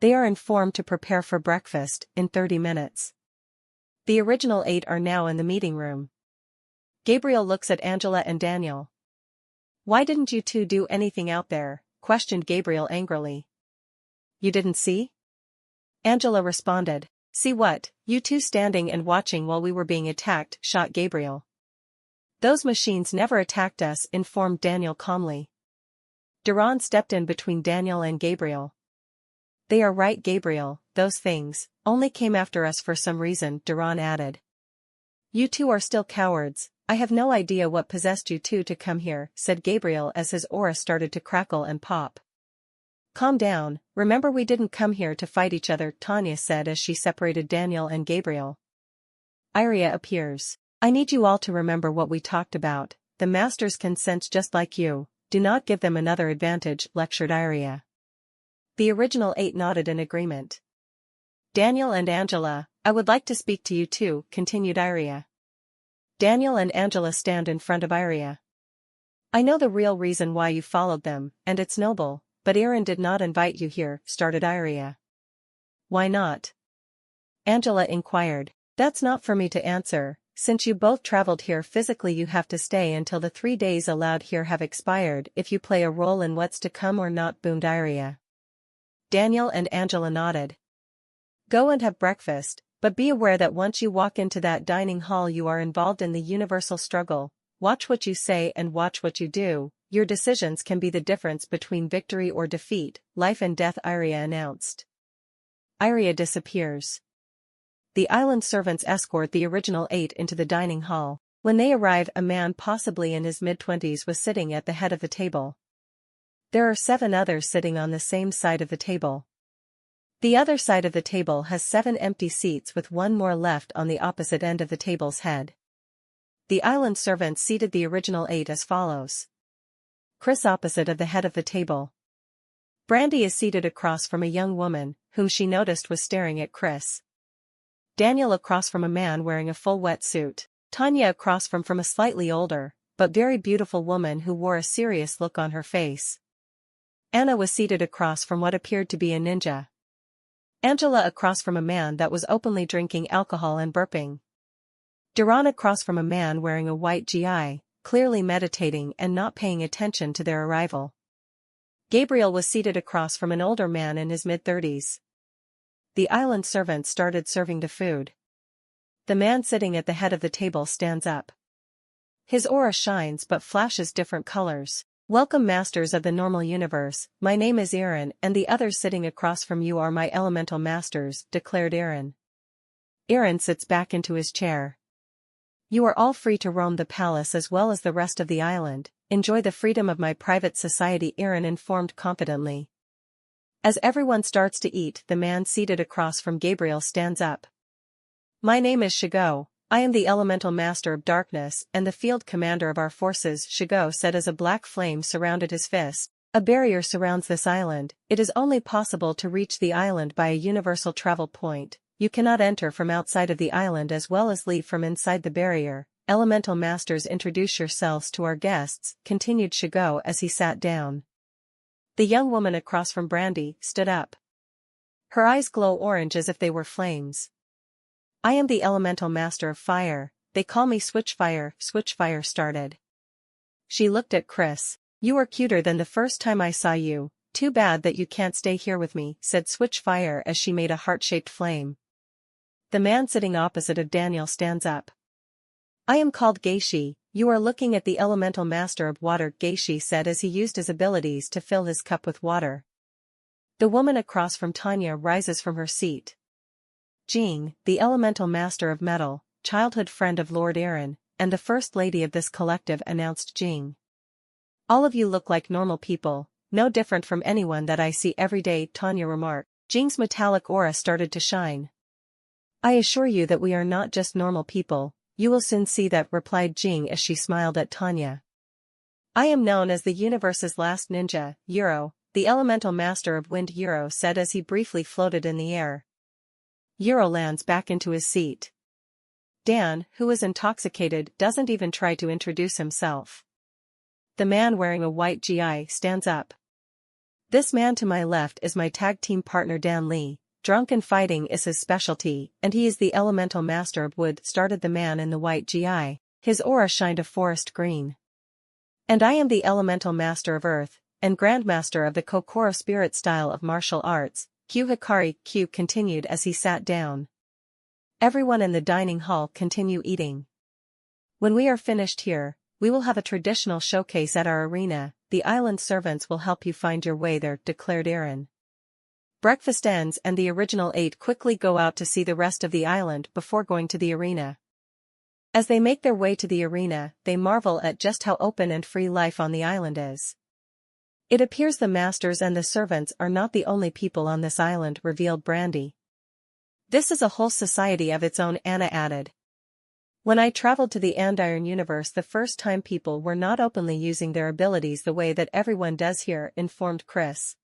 They are informed to prepare for breakfast in 30 minutes. The original 8 are now in the meeting room. Gabriel looks at Angela and Daniel. Why didn't you two do anything out there? Questioned Gabriel angrily. You didn't see? Angela responded. See what? You two standing and watching while we were being attacked, shot Gabriel. Those machines never attacked us, informed Daniel calmly. Duran stepped in between Daniel and Gabriel. They are right, Gabriel, those things only came after us for some reason, Duran added. You two are still cowards. I have no idea what possessed you two to come here, said Gabriel as his aura started to crackle and pop. Calm down, remember we didn't come here to fight each other, Tanya said as she separated Daniel and Gabriel. Iria appears. I need you all to remember what we talked about. The masters can sense just like you. Do not give them another advantage, lectured Iria. The original 8 nodded in agreement. Daniel and Angela, I would like to speak to you too, continued Iria. Daniel and Angela stand in front of Iria. I know the real reason why you followed them, and it's noble, but Earon did not invite you here, started Iria. Why not? Angela inquired. That's not for me to answer. Since you both traveled here physically, you have to stay until the 3 days allowed here have expired if you play a role in what's to come or not, boomed Iria. Daniel and Angela nodded. Go and have breakfast, but be aware that once you walk into that dining hall you are involved in the universal struggle. Watch what you say and watch what you do. Your decisions can be the difference between victory or defeat, life and death, Iria announced. Iria disappears. The island servants escort the original 8 into the dining hall. When they arrive, a man possibly in his mid-20s was sitting at the head of the table. There are 7 others sitting on the same side of the table. The other side of the table has 7 empty seats with 1 more left on the opposite end of the table's head. The island servants seated the original 8 as follows. Chris opposite of the head of the table. Brandy is seated across from a young woman, whom she noticed was staring at Chris. Daniel across from a man wearing a full wetsuit. Tanya across from a slightly older, but very beautiful woman who wore a serious look on her face. Anna was seated across from what appeared to be a ninja. Angela across from a man that was openly drinking alcohol and burping. Duran across from a man wearing a white GI, clearly meditating and not paying attention to their arrival. Gabriel was seated across from an older man in his mid-30s. The island servants started serving the food. The man sitting at the head of the table stands up. His aura shines but flashes different colors. Welcome, masters of the normal universe, my name is Earon and the others sitting across from you are my elemental masters, declared Earon. Earon sits back into his chair. You are all free to roam the palace as well as the rest of the island. Enjoy the freedom of my private society, Earon informed confidently. As everyone starts to eat, the man seated across from Gabriel stands up. My name is Shigo. I am the elemental master of darkness and the field commander of our forces, Shigo said as a black flame surrounded his fist. A barrier surrounds this island. It is only possible to reach the island by a universal travel point. You cannot enter from outside of the island as well as leave from inside the barrier. Elemental masters, introduce yourselves to our guests, continued Shigo as he sat down. The young woman across from Brandy stood up. Her eyes glow orange as if they were flames. I am the elemental master of fire, they call me Switchfire, Switchfire started. She looked at Chris. You are cuter than the first time I saw you, too bad that you can't stay here with me, said Switchfire as she made a heart-shaped flame. The man sitting opposite of Daniel stands up. I am called Geishi, you are looking at the elemental master of water, Geishi said as he used his abilities to fill his cup with water. The woman across from Tanya rises from her seat. Jing, the elemental master of metal, childhood friend of Lord Earon, and the first lady of this collective, announced Jing. All of you look like normal people, no different from anyone that I see every day, Tanya remarked. Jing's metallic aura started to shine. I assure you that we are not just normal people, you will soon see that, replied Jing as she smiled at Tanya. I am known as the universe's last ninja, Euro, the elemental master of wind, Euro said as he briefly floated in the air. Euro lands back into his seat. Dan, who is intoxicated, doesn't even try to introduce himself. The man wearing a white GI stands up. This man to my left is my tag team partner Dan Lee. Drunk and fighting is his specialty, and he is the elemental master of wood, started the man in the white GI. His aura shined a forest green. And I am the elemental master of earth, and grandmaster of the Kokoro spirit style of martial arts, Q Hikari. Q continued as he sat down. Everyone in the dining hall continue eating. When we are finished here, we will have a traditional showcase at our arena. The island servants will help you find your way there, declared Earon. Breakfast ends and the original 8 quickly go out to see the rest of the island before going to the arena. As they make their way to the arena, they marvel at just how open and free life on the island is. It appears the masters and the servants are not the only people on this island, revealed Brandy. This is a whole society of its own, Anna added. When I traveled to the Andiron Universe the first time, people were not openly using their abilities the way that everyone does here, informed Chris.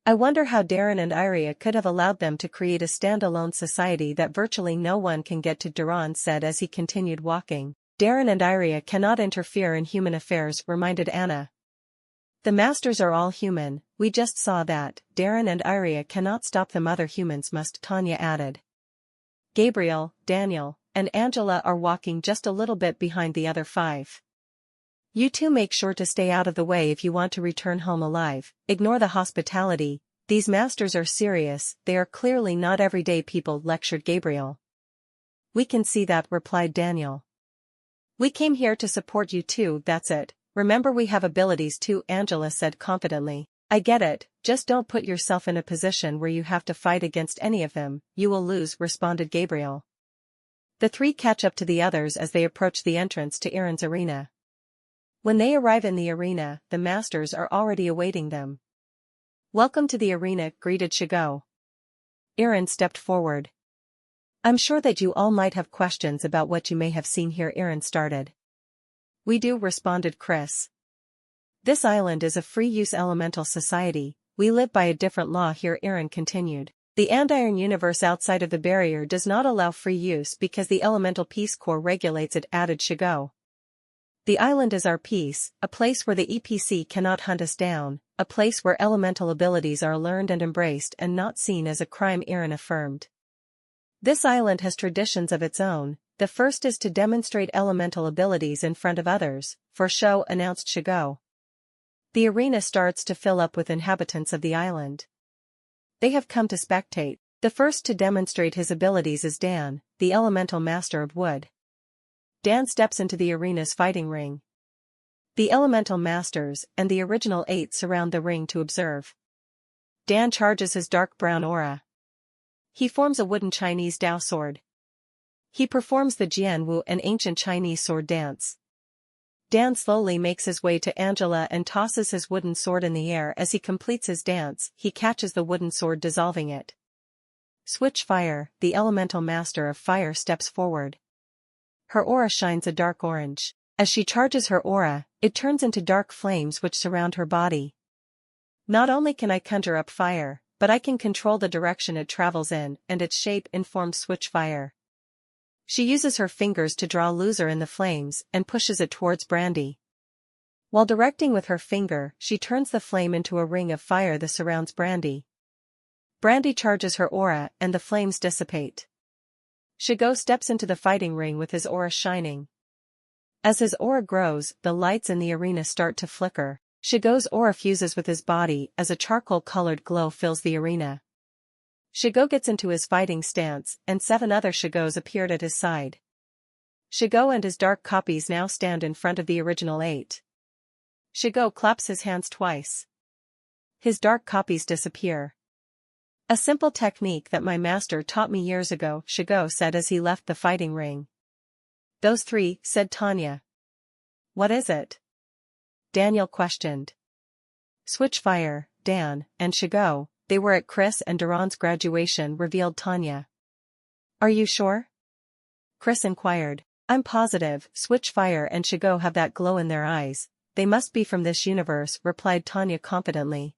I wonder how Darren and Iria could have allowed them to create a standalone society that virtually no one can get to, Duran said as he continued walking. Darren and Iria cannot interfere in human affairs, reminded Anna. The masters are all human, we just saw that. Darren and Iria cannot stop them, other humans must, Tanya added. Gabriel, Daniel, and Angela are walking just a little bit behind the other 5. You two make sure to stay out of the way if you want to return home alive, ignore the hospitality, these masters are serious, they are clearly not everyday people, lectured Gabriel. We can see that, replied Daniel. We came here to support you too, that's it, remember we have abilities too, Angela said confidently. I get it, just don't put yourself in a position where you have to fight against any of them, you will lose, responded Gabriel. The 3 catch up to the others as they approach the entrance to Earon's arena. When they arrive in the arena, the masters are already awaiting them. Welcome to the arena, greeted Shigo. Earon stepped forward. I'm sure that you all might have questions about what you may have seen here, Earon started. We do, responded Chris. This island is a free-use elemental society, we live by a different law here, Earon continued. The Andiron Universe outside of the barrier does not allow free use because the Elemental Peace Corps regulates it, added Shigo. The island is our peace, a place where the EPC cannot hunt us down, a place where elemental abilities are learned and embraced and not seen as a crime, Earon affirmed. This island has traditions of its own, the first is to demonstrate elemental abilities in front of others, for show, announced Shigo. The arena starts to fill up with inhabitants of the island. They have come to spectate. The first to demonstrate his abilities is Dan, the elemental master of wood. Dan steps into the arena's fighting ring. The elemental masters and the original 8 surround the ring to observe. Dan charges his dark brown aura. He forms a wooden Chinese Dao sword. He performs the Jian Wu, an ancient Chinese sword dance. Dan slowly makes his way to Angela and tosses his wooden sword in the air. As he completes his dance, he catches the wooden sword, dissolving it. Switch Fire, the elemental master of fire, steps forward. Her aura shines a dark orange. As she charges her aura, it turns into dark flames which surround her body. Not only can I conjure up fire, but I can control the direction it travels in and its shape, informed Switch Fire. She uses her fingers to draw loser in the flames and pushes it towards Brandy. While directing with her finger, she turns the flame into a ring of fire that surrounds Brandy. Brandy charges her aura and the flames dissipate. Shigo steps into the fighting ring with his aura shining. As his aura grows, the lights in the arena start to flicker. Shigo's aura fuses with his body as a charcoal-colored glow fills the arena. Shigo gets into his fighting stance, and 7 other Shigos appeared at his side. Shigo and his dark copies now stand in front of the original 8. Shigo claps his hands twice. his dark copies disappear. A simple technique that my master taught me years ago, Shigo said as he left the fighting ring. Those three, said Tanya. What is it? Daniel questioned. Switchfire, Dan, and Shigo, they were at Chris and Duran's graduation, revealed Tanya. Are you sure? Chris inquired. I'm positive, Switchfire and Shigo have that glow in their eyes. They must be from this universe, replied Tanya confidently.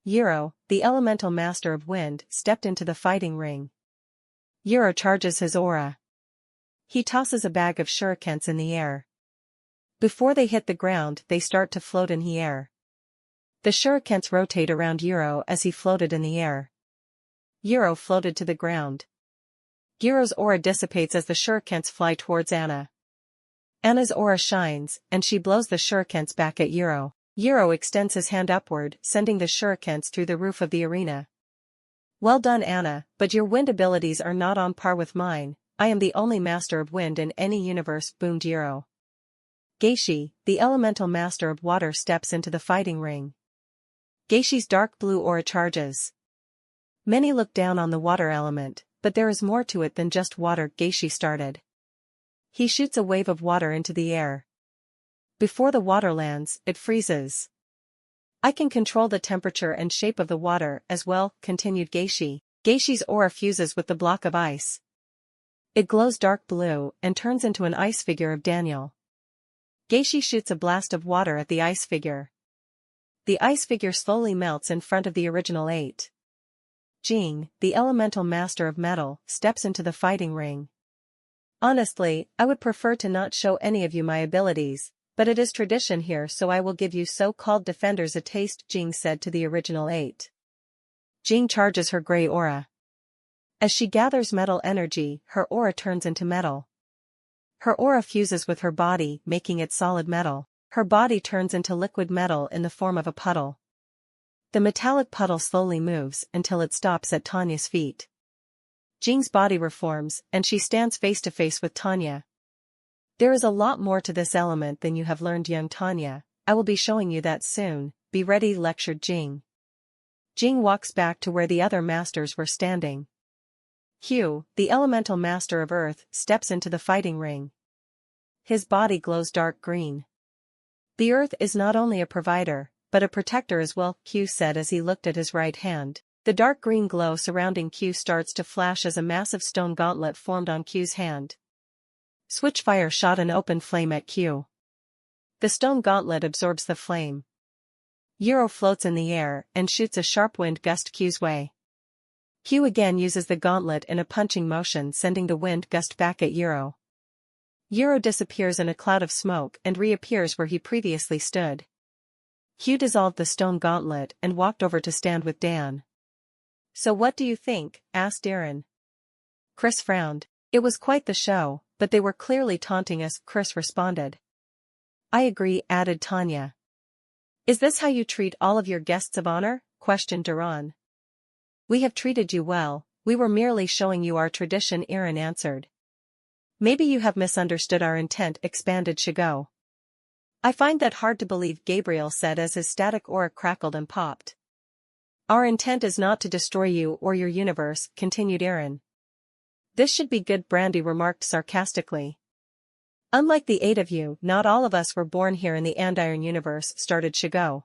Earon, the elemental master of wind, stepped into the fighting ring. Earon charges his aura. He tosses a bag of shurikens in the air. Before they hit the ground, they start to float in the air. The shurikens rotate around Earon as he floated in the air. Earon floated to the ground. Earon's aura dissipates as the shurikens fly towards Anna. Anna's aura shines, and she blows the shurikens back at Earon. Earon extends his hand upward, sending the shurikens through the roof of the arena. Well done, Anna, but your wind abilities are not on par with mine. I am the only master of wind in any universe, boomed Earon. Geishi, the elemental master of water, steps into the fighting ring. Geishi's dark blue aura charges. Many look down on the water element, but there is more to it than just water, Geishi started. He shoots a wave of water into the air. Before the water lands, it freezes. I can control the temperature and shape of the water as well, continued Geishi. Geishi's aura fuses with the block of ice. It glows dark blue and turns into an ice figure of Daniel. Geishi shoots a blast of water at the ice figure. The ice figure slowly melts in front of the original 8. Jing, the elemental master of metal, steps into the fighting ring. Honestly, I would prefer to not show any of you my abilities, but it is tradition here, so I will give you so-called defenders a taste, Jing said to the original 8. Jing charges her gray aura. As she gathers metal energy, her aura turns into metal. Her aura fuses with her body, making it solid metal. Her body turns into liquid metal in the form of a puddle. The metallic puddle slowly moves until it stops at Tanya's feet. Jing's body reforms, and she stands face to face with Tanya. There is a lot more to this element than you have learned, young Tanya. I will be showing you that soon. Be ready, lectured Jing. Jing walks back to where the other masters were standing. Hugh, the elemental master of earth, steps into the fighting ring. His body glows dark green. The earth is not only a provider, but a protector as well, Q said as he looked at his right hand. The dark green glow surrounding Q starts to flash as a massive stone gauntlet formed on Q's hand. Switchfire shot an open flame at Q. The stone gauntlet absorbs the flame. Earon floats in the air and shoots a sharp wind gust Q's way. Q again uses the gauntlet in a punching motion, sending the wind gust back at Earon. Earon disappears in a cloud of smoke and reappears where he previously stood. Q dissolved the stone gauntlet and walked over to stand with Dan. So what do you think? Asked Earon. Chris frowned. It was quite the show, but they were clearly taunting us, Chris responded. I agree, added Tanya. Is this how you treat all of your guests of honor? Questioned Duran. We have treated you well, we were merely showing you our tradition, Earon answered. Maybe you have misunderstood our intent, expanded Shigo. I find that hard to believe, Gabriel said as his static aura crackled and popped. Our intent is not to destroy you or your universe, continued Earon. This should be good, Brandy remarked sarcastically. Unlike the 8 of you, not all of us were born here in the Andiron Universe, started Shigo.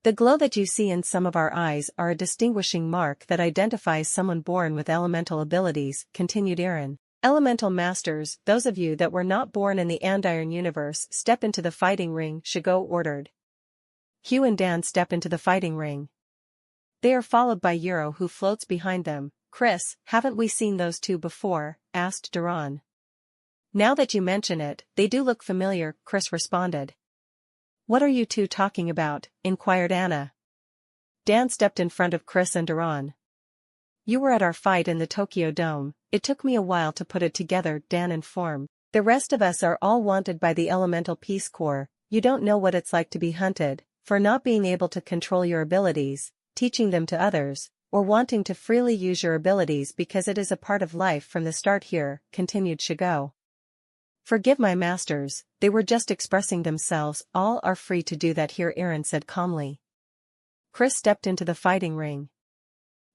The glow that you see in some of our eyes are a distinguishing mark that identifies someone born with elemental abilities, continued Earon. Elemental masters, those of you that were not born in the Andiron Universe, step into the fighting ring, Shigo ordered. Hugh and Dan step into the fighting ring. They are followed by Earon, who floats behind them. Chris, haven't we seen those two before? Asked Duran. Now that you mention it, they do look familiar, Chris responded. What are you two talking about? Inquired Anna. Dan stepped in front of Chris and Duran. You were at our fight in the Tokyo Dome. It took me a while to put it together, Dan informed. The rest of us are all wanted by the Elemental Peace Corps. You don't know what it's like to be hunted, for not being able to control your abilities, teaching them to others, or wanting to freely use your abilities because it is a part of life from the start here, continued Shigo. Forgive my masters, they were just expressing themselves, all are free to do that here, Earon said calmly. Chris stepped into the fighting ring.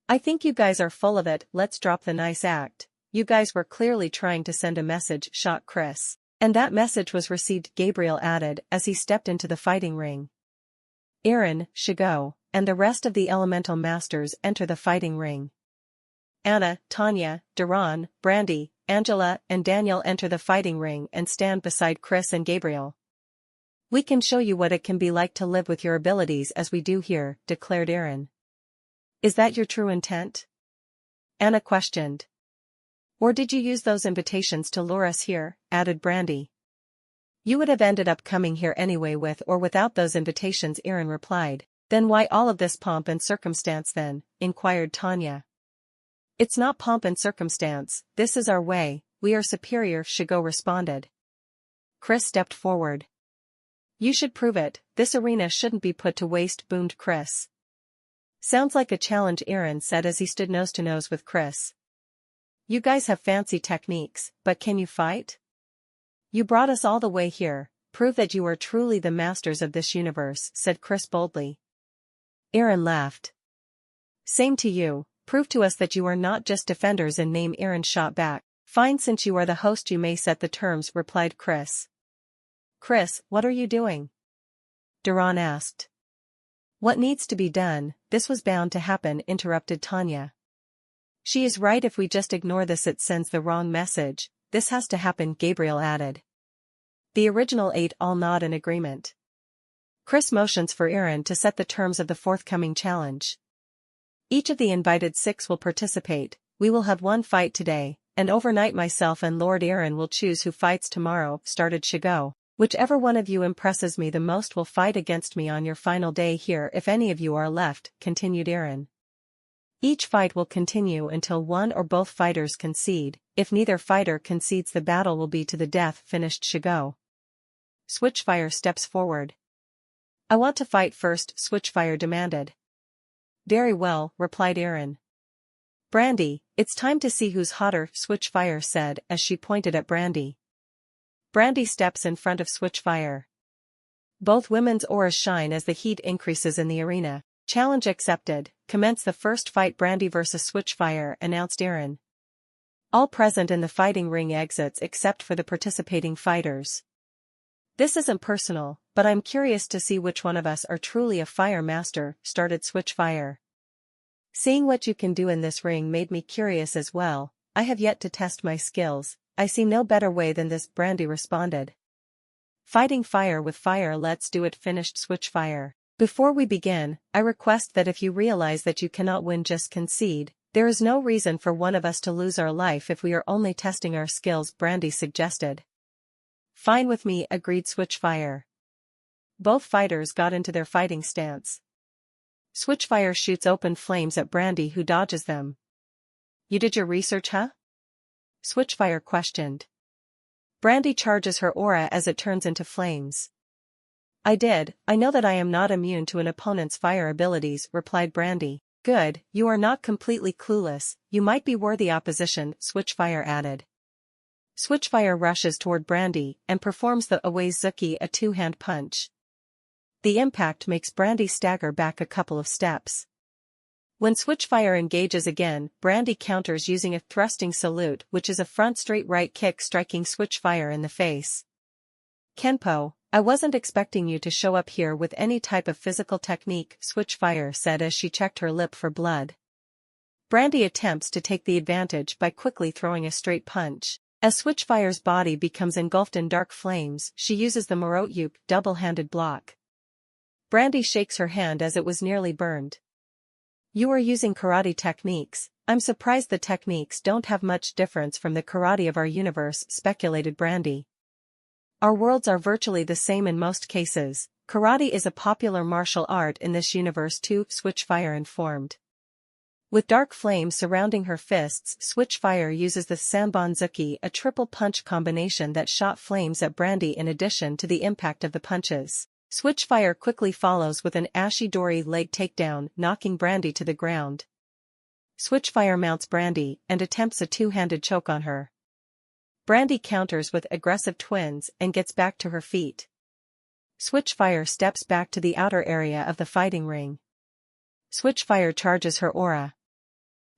I think you guys are full of it, let's drop the nice act. You guys were clearly trying to send a message, shot Chris. And that message was received, Gabriel added as he stepped into the fighting ring. Earon, Saga, and the rest of the elemental masters enter the fighting ring. Anna, Tanya, Duran, Brandy, Angela, and Daniel enter the fighting ring and stand beside Chris and Gabriel. We can show you what it can be like to live with your abilities as we do here, declared Earon. Is that your true intent? Anna questioned. Or did you use those invitations to lure us here, added Brandy. You would have ended up coming here anyway with or without those invitations, Earon replied. Then why all of this pomp and circumstance then, inquired Tanya. It's not pomp and circumstance, this is our way, we are superior, Saga responded. Chris stepped forward. You should prove it, this arena shouldn't be put to waste, boomed Chris. Sounds like a challenge, Earon said as he stood nose to nose with Chris. You guys have fancy techniques, but can you fight? You brought us all the way here, prove that you are truly the masters of this universe, said Chris boldly. Earon laughed. Same to you, prove to us that you are not just defenders in name, Earon shot back. Fine, since you are the host you may set the terms, replied Chris. Chris, what are you doing? Duran asked. What needs to be done, this was bound to happen, interrupted Tanya. She is right, if we just ignore this it sends the wrong message, this has to happen, Gabriel added. The original 8 all nod in agreement. Chris motions for Earon to set the terms of the forthcoming challenge. Each of the invited 6 will participate, we will have one fight today, and overnight myself and Lord Earon will choose who fights tomorrow, started Saga. Whichever one of you impresses me the most will fight against me on your final day here if any of you are left, continued Earon. Each fight will continue until one or both fighters concede, if neither fighter concedes the battle will be to the death, finished Saga. Switchfire steps forward. I want to fight first, Switchfire demanded. Very well, replied Earon. Brandy, it's time to see who's hotter, Switchfire said as she pointed at Brandy. Brandy steps in front of Switchfire. Both women's auras shine as the heat increases in the arena. Challenge accepted, commence the first fight, Brandy vs Switchfire, announced Earon. All present in the fighting ring exits except for the participating fighters. This isn't personal, but I'm curious to see which one of us are truly a fire master, started Switchfire. Seeing what you can do in this ring made me curious as well, I have yet to test my skills. I see no better way than this, Brandy responded. Fighting fire with fire, let's do it, finished Switchfire. Before we begin, I request that if you realize that you cannot win, just concede. There is no reason for one of us to lose our life if we are only testing our skills, Brandy suggested. Fine with me, agreed Switchfire. Both fighters got into their fighting stance. Switchfire shoots open flames at Brandy, who dodges them. You did your research, huh? Switchfire questioned. Brandy charges her aura as it turns into flames. I did, I know that I am not immune to an opponent's fire abilities, replied Brandy. Good, you are not completely clueless, you might be worthy opposition, Switchfire added. Switchfire rushes toward Brandy and performs the Awazuki, a two-hand punch. The impact makes Brandy stagger back a couple of steps. When Switchfire engages again, Brandy counters using a thrusting salute, which is a front straight right kick, striking Switchfire in the face. Kenpo, I wasn't expecting you to show up here with any type of physical technique, Switchfire said as she checked her lip for blood. Brandy attempts to take the advantage by quickly throwing a straight punch. As Switchfire's body becomes engulfed in dark flames, she uses the Morotyup double-handed block. Brandy shakes her hand as it was nearly burned. You are using karate techniques, I'm surprised the techniques don't have much difference from the karate of our universe, speculated Brandy. Our worlds are virtually the same in most cases, karate is a popular martial art in this universe too, Switchfire informed. With dark flames surrounding her fists, Switchfire uses the Sanbonzuki, a triple punch combination that shot flames at Brandy in addition to the impact of the punches. Switchfire quickly follows with an Ashidori leg takedown, knocking Brandy to the ground. Switchfire mounts Brandy and attempts a two-handed choke on her. Brandy counters with aggressive twins and gets back to her feet. Switchfire steps back to the outer area of the fighting ring. Switchfire charges her aura.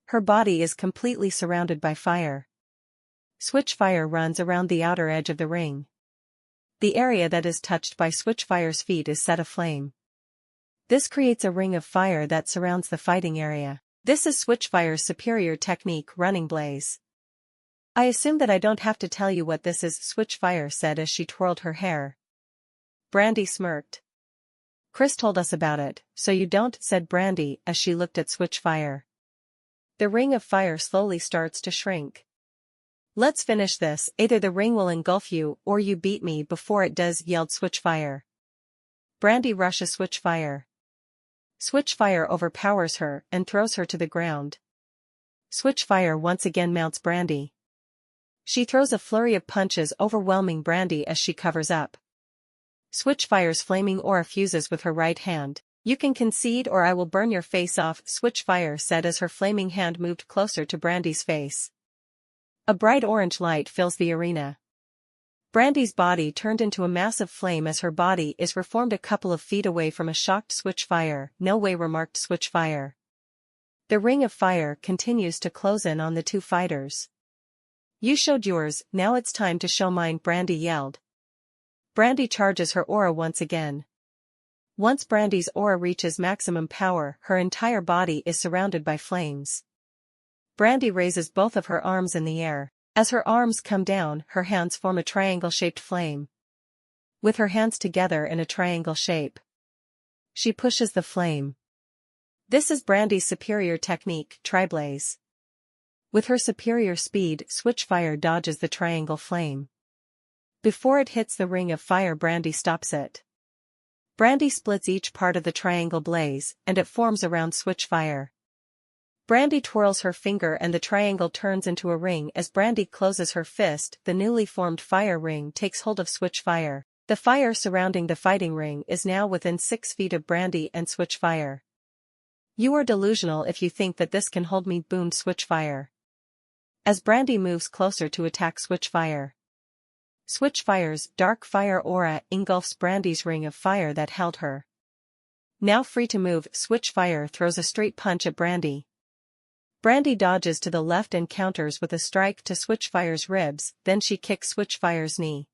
Her body is completely surrounded by fire. Switchfire runs around the outer edge of the ring. The area that is touched by Switchfire's feet is set aflame. This creates a ring of fire that surrounds the fighting area. This is Switchfire's superior technique, Running Blaze. I assume that I don't have to tell you what this is, Switchfire said as she twirled her hair. Brandy smirked. Chris told us about it, so you don't, said Brandy as she looked at Switchfire. The ring of fire slowly starts to shrink. Let's finish this, either the ring will engulf you or you beat me before it does, yelled Switchfire. Brandy rushes Switchfire. Switchfire overpowers her and throws her to the ground. Switchfire once again mounts Brandy. She throws a flurry of punches, overwhelming Brandy as she covers up. Switchfire's flaming aura fuses with her right hand. You can concede or I will burn your face off, Switchfire said as her flaming hand moved closer to Brandy's face. A bright orange light fills the arena. Brandy's body turned into a massive flame as her body is reformed a couple of feet away from a shocked Switchfire. No way, remarked Switchfire. The ring of fire continues to close in on the two fighters. You showed yours, now it's time to show mine, Brandy yelled. Brandy charges her aura once again. Once Brandy's aura reaches maximum power, her entire body is surrounded by flames. Brandy raises both of her arms in the air. As her arms come down, her hands form a triangle-shaped flame. With her hands together in a triangle shape, she pushes the flame. This is Brandy's superior technique, Tri-Blaze. With her superior speed, Switchfire dodges the triangle flame. Before it hits the ring of fire, Brandy stops it. Brandy splits each part of the triangle blaze, and it forms around Switchfire. Brandy twirls her finger and the triangle turns into a ring. As Brandy closes her fist, the newly formed fire ring takes hold of Switchfire. The fire surrounding the fighting ring is now within 6 feet of Brandy and Switchfire. You are delusional if you think that this can hold me, boomed Switchfire. As Brandy moves closer to attack Switchfire, Switchfire's dark fire aura engulfs Brandy's ring of fire that held her. Now free to move, Switchfire throws a straight punch at Brandy. Brandy dodges to the left and counters with a strike to Switchfire's ribs, then she kicks Switchfire's knee.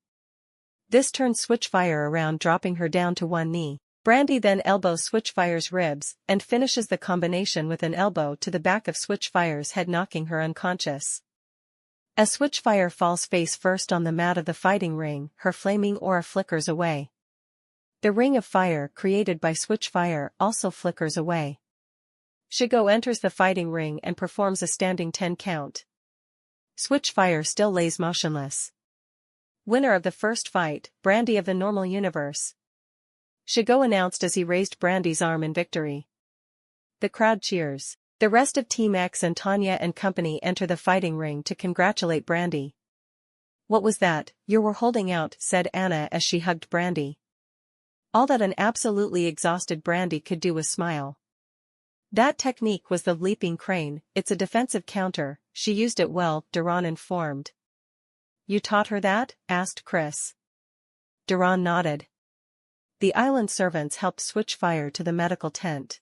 This turns Switchfire around, dropping her down to one knee. Brandy then elbows Switchfire's ribs, and finishes the combination with an elbow to the back of Switchfire's head, knocking her unconscious. As Switchfire falls face first on the mat of the fighting ring, her flaming aura flickers away. The ring of fire created by Switchfire also flickers away. Shigo enters the fighting ring and performs a standing 10 count. Switchfire still lays motionless. Winner of the first fight, Brandy of the normal universe. Shigo announced as he raised Brandy's arm in victory. The crowd cheers. The rest of Team X and Tanya and company enter the fighting ring to congratulate Brandy. What was that you were holding out, said Anna as she hugged Brandy. All that an absolutely exhausted Brandy could do was smile. That technique was the leaping crane. It's a defensive counter, she used it well, Duran informed. You taught her that? Asked Chris. Duran nodded. The island servants helped Switchfire to the medical tent.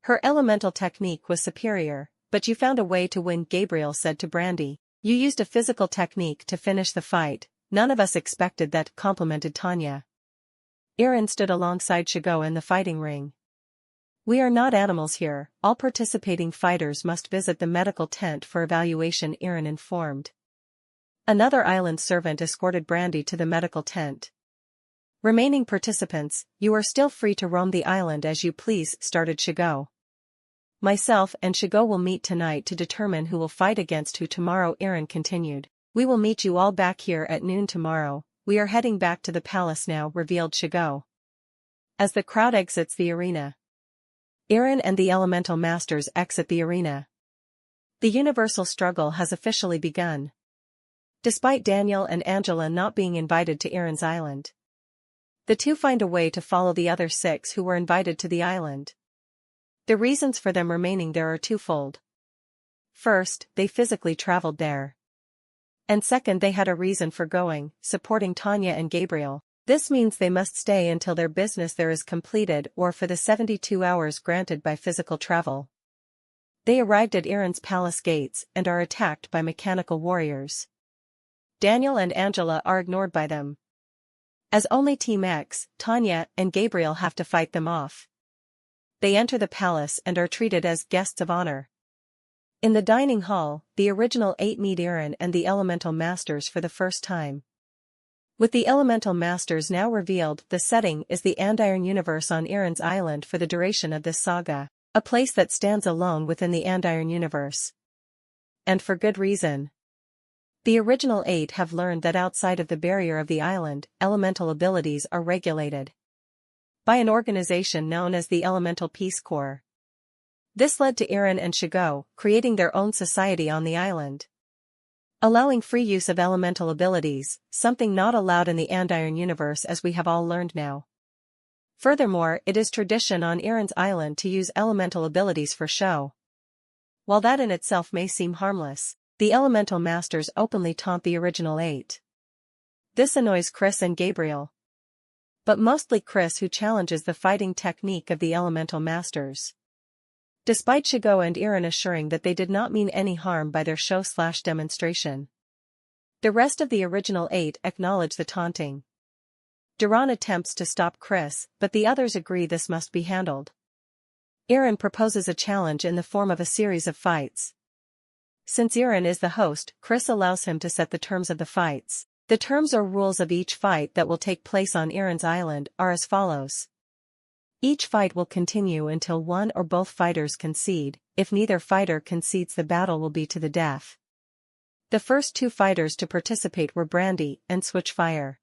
Her elemental technique was superior, but you found a way to win, Gabriel said to Brandy. You used a physical technique to finish the fight. None of us expected that, complimented Tanya. Earon stood alongside Shigo in the fighting ring. We are not animals here, all participating fighters must visit the medical tent for evaluation, Earon informed. Another island servant escorted Brandy to the medical tent. Remaining participants, you are still free to roam the island as you please, started Shigo. Myself and Shigo will meet tonight to determine who will fight against who tomorrow, Earon continued. We will meet you all back here at noon tomorrow. We are heading back to the palace now, revealed Shigo. As the crowd exits the arena, Earon and the elemental masters exit the arena. The universal struggle has officially begun. Despite Daniel and Angela not being invited to Earon's island, the two find a way to follow the other 6 who were invited to the island. The reasons for them remaining there are twofold. First, they physically traveled there. And second, they had a reason for going, supporting Tanya and Gabriel. This means they must stay until their business there is completed or for the 72 hours granted by physical travel. They arrived at Earon's palace gates and are attacked by mechanical warriors. Daniel and Angela are ignored by them. As only Team X, Tanya, and Gabriel have to fight them off. They enter the palace and are treated as guests of honor. In the dining hall, the original 8 meet Earon and the Elemental Masters for the first time. With the Elemental Masters now revealed, the setting is the Andiron Universe on Earon's Island for the duration of this saga, a place that stands alone within the Andiron Universe. And for good reason. The original 8 have learned that outside of the barrier of the island, elemental abilities are regulated by an organization known as the Elemental Peace Corps. This led to Earon and Saga creating their own society on the island, allowing free use of elemental abilities, something not allowed in the Andiron Universe as we have all learned now. Furthermore, it is tradition on Earon's island to use elemental abilities for show. While that in itself may seem harmless, the Elemental Masters openly taunt the original 8. This annoys Chris and Gabriel. But mostly Chris, who challenges the fighting technique of the Elemental Masters. Despite Saga and Earon assuring that they did not mean any harm by their show/demonstration. The rest of the original 8 acknowledge the taunting. Duran attempts to stop Chris, but the others agree this must be handled. Earon proposes a challenge in the form of a series of fights. Since Earon is the host, Chris allows him to set the terms of the fights. The terms or rules of each fight that will take place on Earon's island are as follows. Each fight will continue until one or both fighters concede. If neither fighter concedes, the battle will be to the death. The first 2 fighters to participate were Brandy and Switchfire.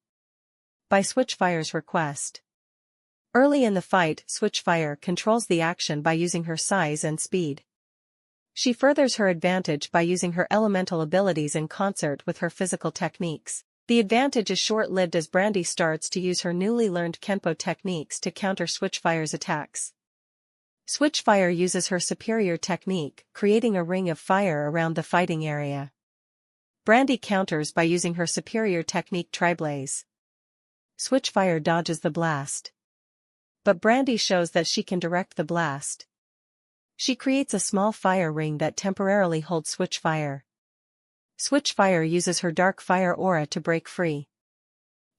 By Switchfire's request. Early in the fight, Switchfire controls the action by using her size and speed. She furthers her advantage by using her elemental abilities in concert with her physical techniques. The advantage is short-lived as Brandy starts to use her newly learned Kenpo techniques to counter Switchfire's attacks. Switchfire uses her superior technique, creating a ring of fire around the fighting area. Brandy counters by using her superior technique Triblaze. Switchfire dodges the blast. But Brandy shows that she can direct the blast. She creates a small fire ring that temporarily holds Switchfire. Switchfire uses her dark fire aura to break free.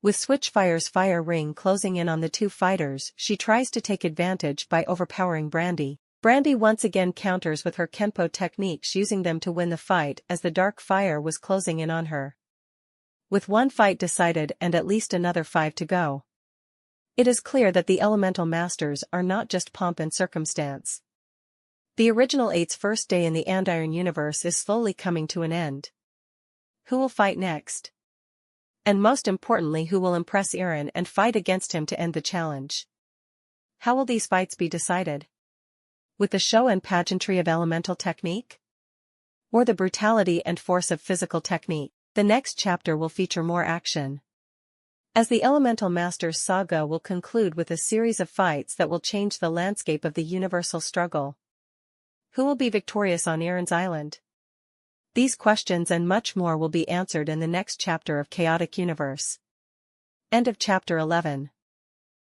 With Switchfire's fire ring closing in on the 2 fighters, she tries to take advantage by overpowering Brandy. Brandy once again counters with her Kenpo techniques, using them to win the fight as the dark fire was closing in on her. With 1 fight decided and at least another 5 to go. It is clear that the Elemental Masters are not just pomp and circumstance. The original 8's first day in the Andiron Universe is slowly coming to an end. Who will fight next? And most importantly, who will impress Earon and fight against him to end the challenge? How will these fights be decided? With the show and pageantry of elemental technique? Or the brutality and force of physical technique? The next chapter will feature more action, as the Elemental Masters saga will conclude with a series of fights that will change the landscape of the universal struggle. Who will be victorious on Earon's Island? These questions and much more will be answered in the next chapter of Chaotic Universe. End of Chapter 11.